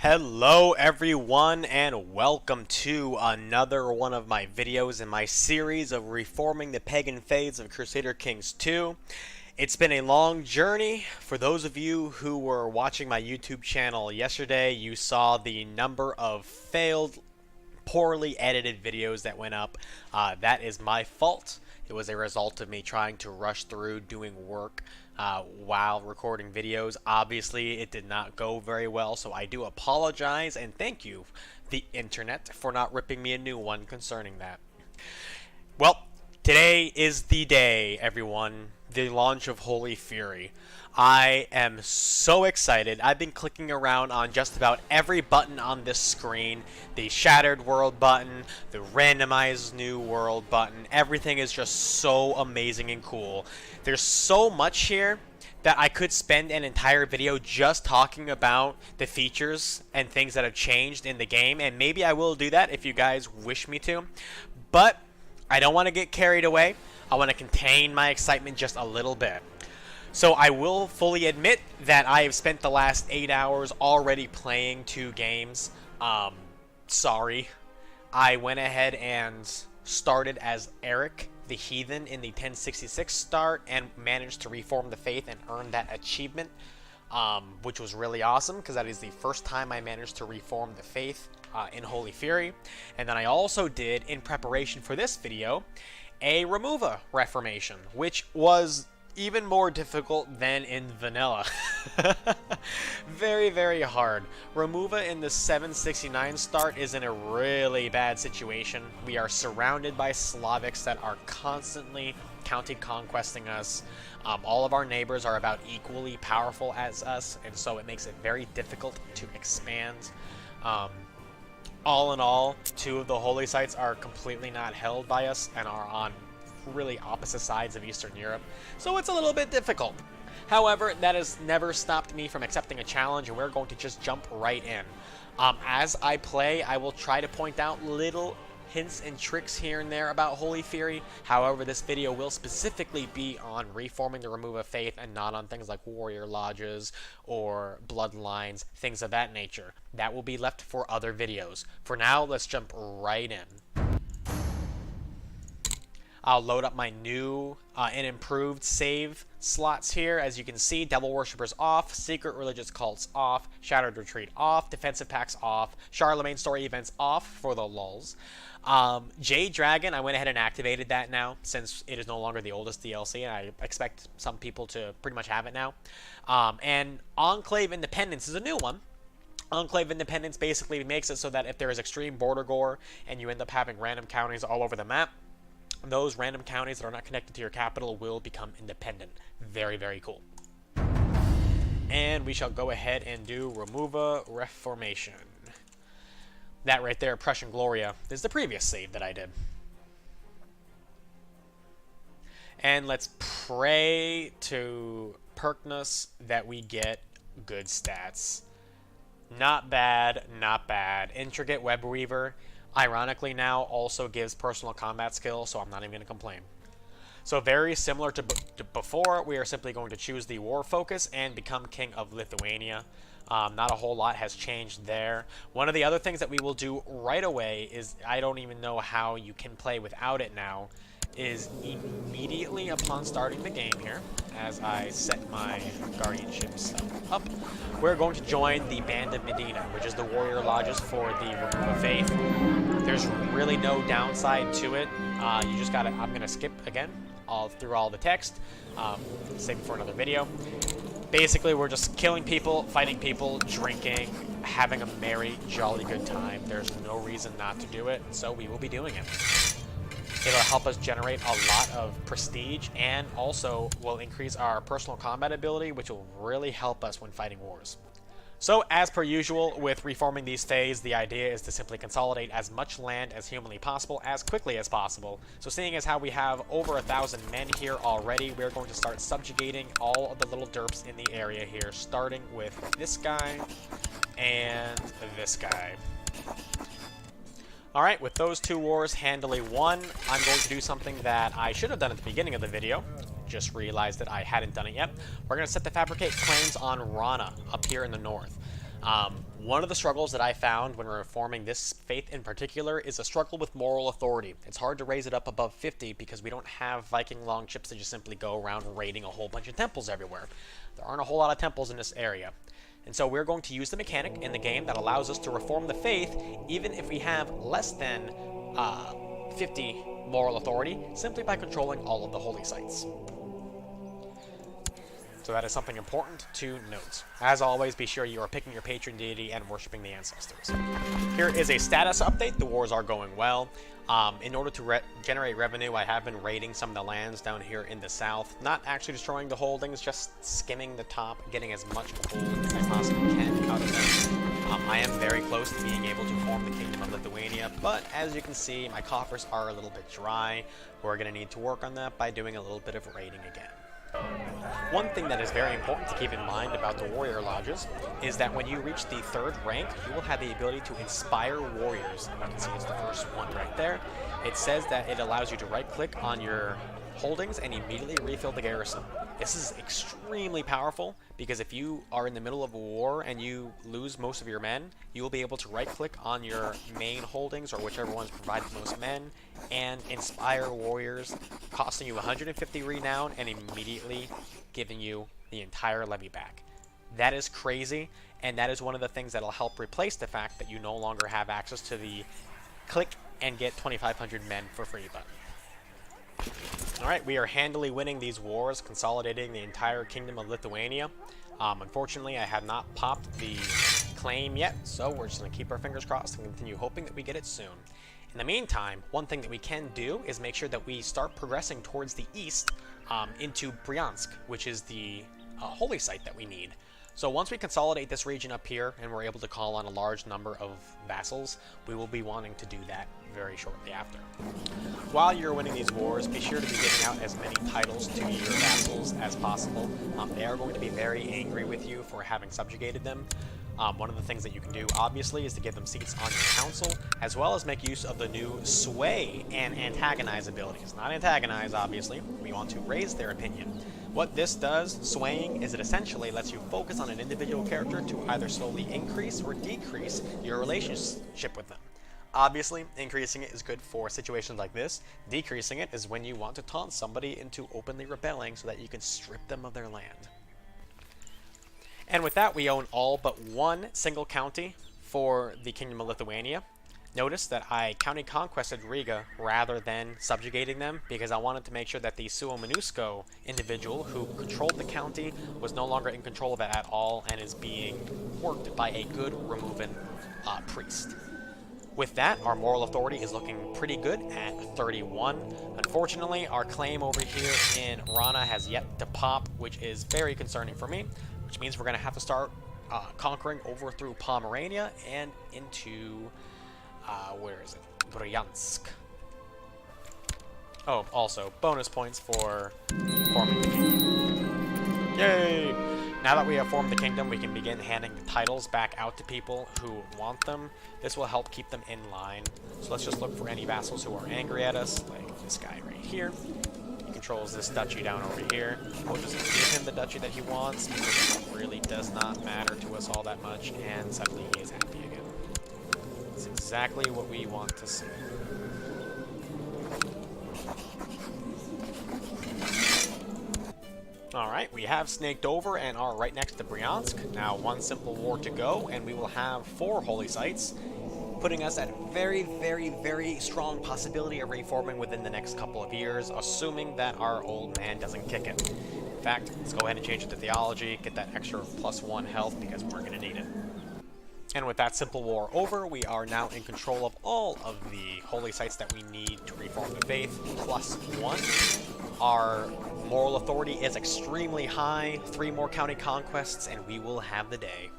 Hello everyone and welcome to another one of my videos in my series of reforming the Pagan Faiths of Crusader Kings 2. It's been a long journey. For those of you who were watching my YouTube channel yesterday, you saw the number of failed, poorly edited videos that went up. That is my fault. It was a result of me trying to rush through doing work while recording videos. Obviously, it did not go very well, so I do apologize, and thank you, the internet, for not ripping me a new one concerning that. Well, today is the day, everyone. The launch of Holy Fury. I am so excited. I've been clicking around on just about every button on this screen. The Shattered World button, the Randomized New World button. Everything is just so amazing and cool. There's so much here that I could spend an entire video just talking about the features and things that have changed in the game, and maybe I will do that if you guys wish me to. But I don't want to get carried away. I want to contain my excitement just a little bit. So I will fully admit that I have spent the last 8 hours already playing 2 games. Sorry. I went ahead and started as Eric the Heathen in the 1066 start and managed to reform the faith and earn that achievement, which was really awesome because that is the first time I managed to reform the faith in Holy Fury. And then I also did, in preparation for this video, a Romuva reformation, which was even more difficult than in vanilla. Very, very hard. Romuva in the 769 start is in a really bad situation. We are surrounded by Slavics that are constantly county-conquesting us. All of our neighbors are about equally powerful as us, and so it makes it very difficult to expand. All in all, 2 of the holy sites are completely not held by us and are on really opposite sides of Eastern Europe, so it's a little bit difficult. However, that has never stopped me from accepting a challenge, and we're going to just jump right in. As I play, I will try to point out little hints and tricks here and there about Holy Fury. However, this video will specifically be on reforming the Romuva faith and not on things like warrior lodges or bloodlines, things of that nature. That will be left for other videos. For now, let's jump right in. I'll load up my new and improved save slots here. As you can see, Devil Worshippers off, Secret Religious Cults off, Shattered Retreat off, Defensive Packs off, Charlemagne Story Events off for the lulz. Jade Dragon, I went ahead and activated that now since it is no longer the oldest DLC, and I expect some people to pretty much have it now. And Enclave Independence is a new one. Enclave Independence basically makes it so that if there is extreme border gore and you end up having random counties all over the map, those random counties that are not connected to your capital will become independent. Very, very cool. And we shall go ahead and do Romuva Reformation. That right there, Prussian Gloria, is the previous save that I did. And let's pray to Perkness that we get good stats. Not bad, not bad. Intricate Web Weaver, ironically now, also gives personal combat skill, so I'm not even going to complain. So very similar to before, we are simply going to choose the war focus and become King of Lithuania. Not a whole lot has changed there. One of the other things that we will do right away is, I don't even know how you can play without it now, is immediately upon starting the game here, as I set my guardianship stuff up, we're going to join the Band of Medina, which is the warrior lodges for the Romuva faith. There's really no downside to it. You just gotta, I'm gonna skip again through all the text, save it for another video. Basically, we're just killing people, fighting people, drinking, having a merry, jolly good time. There's no reason not to do it, so we will be doing it. It'll help us generate a lot of prestige and also will increase our personal combat ability, which will really help us when fighting wars. So, as per usual, with reforming these phases, the idea is to simply consolidate as much land as humanly possible as quickly as possible. So seeing as how we have over 1,000 men here already, we're going to start subjugating all of the little derps in the area here, starting with this guy and this guy. Alright, with those 2 wars handily won, I'm going to do something that I should have done at the beginning of the video. Just realized that I hadn't done it yet. We're going to set the fabricate claims on Rana up here in the north. One of the struggles that I found when reforming this faith in particular is a struggle with moral authority. It's hard to raise it up above 50 because we don't have Viking longships to just simply go around raiding a whole bunch of temples everywhere. There aren't a whole lot of temples in this area. And so we're going to use the mechanic in the game that allows us to reform the faith even if we have less than 50 moral authority, simply by controlling all of the holy sites. So that is something important to note. As always, be sure you are picking your patron deity and worshiping the ancestors. Here is a status update. The wars are going well. In order to generate revenue, I have been raiding some of the lands down here in the south. Not actually destroying the holdings, just skimming the top, getting as much gold as I possibly can out of them. I am very close to being able to form the Kingdom of Lithuania, but as you can see, my coffers are a little bit dry. We're going to need to work on that by doing a little bit of raiding again. One thing that is very important to keep in mind about the warrior lodges is that when you reach the 3rd rank, you will have the ability to inspire warriors. You can see it's the first one right there. It says that it allows you to right-click on your holdings and immediately refill the garrison. This is extremely powerful because if you are in the middle of a war and you lose most of your men, you will be able to right-click on your main holdings or whichever ones provide the most men and inspire warriors, costing you 150 renown and immediately giving you the entire levy back. That is crazy, and that is one of the things that will help replace the fact that you no longer have access to the click and get 2,500 men for free button. Alright, we are handily winning these wars, consolidating the entire Kingdom of Lithuania. Unfortunately, I have not popped the claim yet, so we're just going to keep our fingers crossed and continue hoping that we get it soon. In the meantime, one thing that we can do is make sure that we start progressing towards the east into Bryansk, which is the holy site that we need. So once we consolidate this region up here and we're able to call on a large number of vassals, we will be wanting to do that very shortly after. While you're winning these wars, be sure to be giving out as many titles to your vassals as possible. They are going to be very angry with you for having subjugated them. One of the things that you can do, obviously, is to give them seats on your council, as well as make use of the new sway and antagonize abilities. Not antagonize, obviously. We want to raise their opinion. What this does, swaying, is it essentially lets you focus on an individual character to either slowly increase or decrease your relationship with them. Obviously, increasing it is good for situations like this. Decreasing it is when you want to taunt somebody into openly rebelling so that you can strip them of their land. And with that, we own all but one single county for the Kingdom of Lithuania. Notice that I county conquested Riga rather than subjugating them because I wanted to make sure that the Suomenusco individual who controlled the county was no longer in control of it at all and is being worked by a good Romuvan priest. With that, our moral authority is looking pretty good at 31. Unfortunately, our claim over here in Rana has yet to pop, which is very concerning for me, which means we're going to have to start conquering over through Pomerania and into... where is it? Bryansk. Oh, also, bonus points for forming the kingdom. Yay! Now that we have formed the kingdom, we can begin handing the titles back out to people who want them. This will help keep them in line. So let's just look for any vassals who are angry at us, like this guy right here. He controls this duchy down over here. We'll just give him the duchy that he wants, because it really does not matter to us all that much, and suddenly he is happy again. It's exactly what we want to see. Alright, we have snaked over and are right next to Bryansk. Now one simple war to go, and we will have 4 holy sites, putting us at very, very, very strong possibility of reforming within the next couple of years, assuming that our old man doesn't kick it. In fact, let's go ahead and change it to theology, get that extra +1 health, because we're going to need it. And with that simple war over, we are now in control of all of the holy sites that we need to reform the faith, +1. Our moral authority is extremely high, 3 more county conquests, and we will have the day.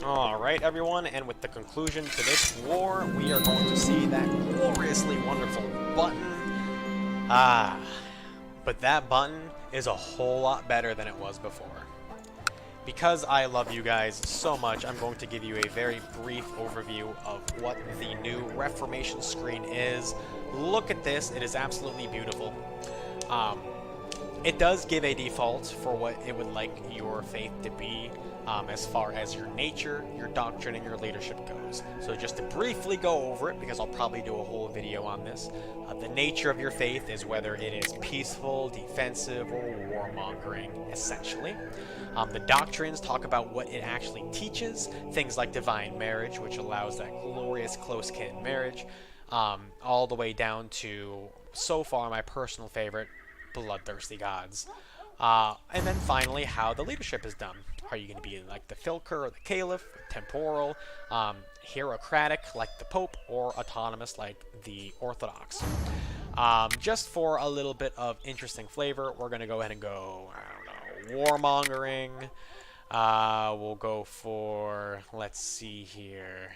Alright everyone, and with the conclusion to this war, we are going to see that gloriously wonderful button. But that button is a whole lot better than it was before. Because I love you guys so much, I'm going to give you a very brief overview of what the new Reformation screen is. Look at this, it is absolutely beautiful. It does give a default for what it would like your faith to be. as far as your nature, your doctrine, and your leadership goes. So just to briefly go over it, because I'll probably do a whole video on this, the nature of your faith is whether it is peaceful, defensive, or warmongering, essentially. The doctrines talk about what it actually teaches, things like divine marriage, which allows that glorious close kin marriage, all the way down to, so far, my personal favorite, bloodthirsty gods. And then finally, how the leadership is done. Are you going to be like the Filker or the Caliph, temporal, hierocratic like the Pope, or autonomous like the Orthodox? Just for a little bit of interesting flavor, we're going to go ahead and go, I don't know, warmongering. We'll go for, let's see here,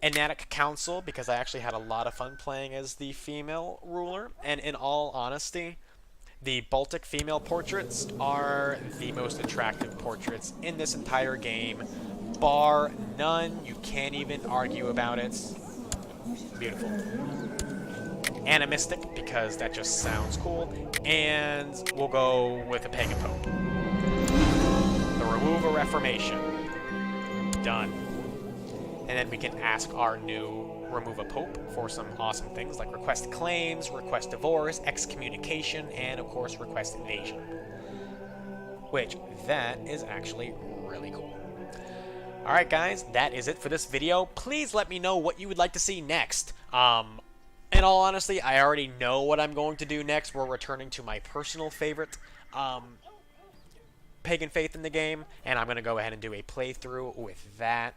Enatic Council, because I actually had a lot of fun playing as the female ruler, and in all honesty, the Baltic female portraits are the most attractive portraits in this entire game, bar none. You can't even argue about it. Beautiful. Animistic, because that just sounds cool, and we'll go with a Pagan Pope. The Romuva Reformation. Done. And then we can ask our new Romuva Pope for some awesome things like request claims, request divorce, excommunication, and of course request invasion. Which, that is actually really cool. Alright guys, that is it for this video. Please let me know what you would like to see next. In all honesty, I already know what I'm going to do next. We're returning to my personal favorite Pagan Faith in the game, and I'm going to go ahead and do a playthrough with that.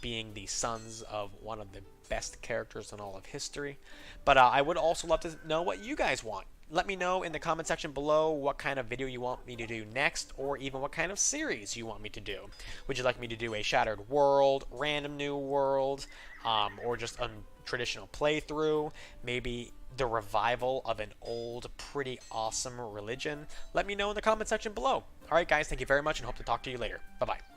Being the sons of one of the best characters in all of history. But I would also love to know what you guys want. Let me know in the comment section below what kind of video you want me to do next, or even what kind of series you want me to do. Would you like me to do a Shattered World, Random New World, or just a traditional playthrough? Maybe the revival of an old, pretty awesome religion? Let me know in the comment section below. Alright guys, thank you very much and hope to talk to you later. Bye-bye.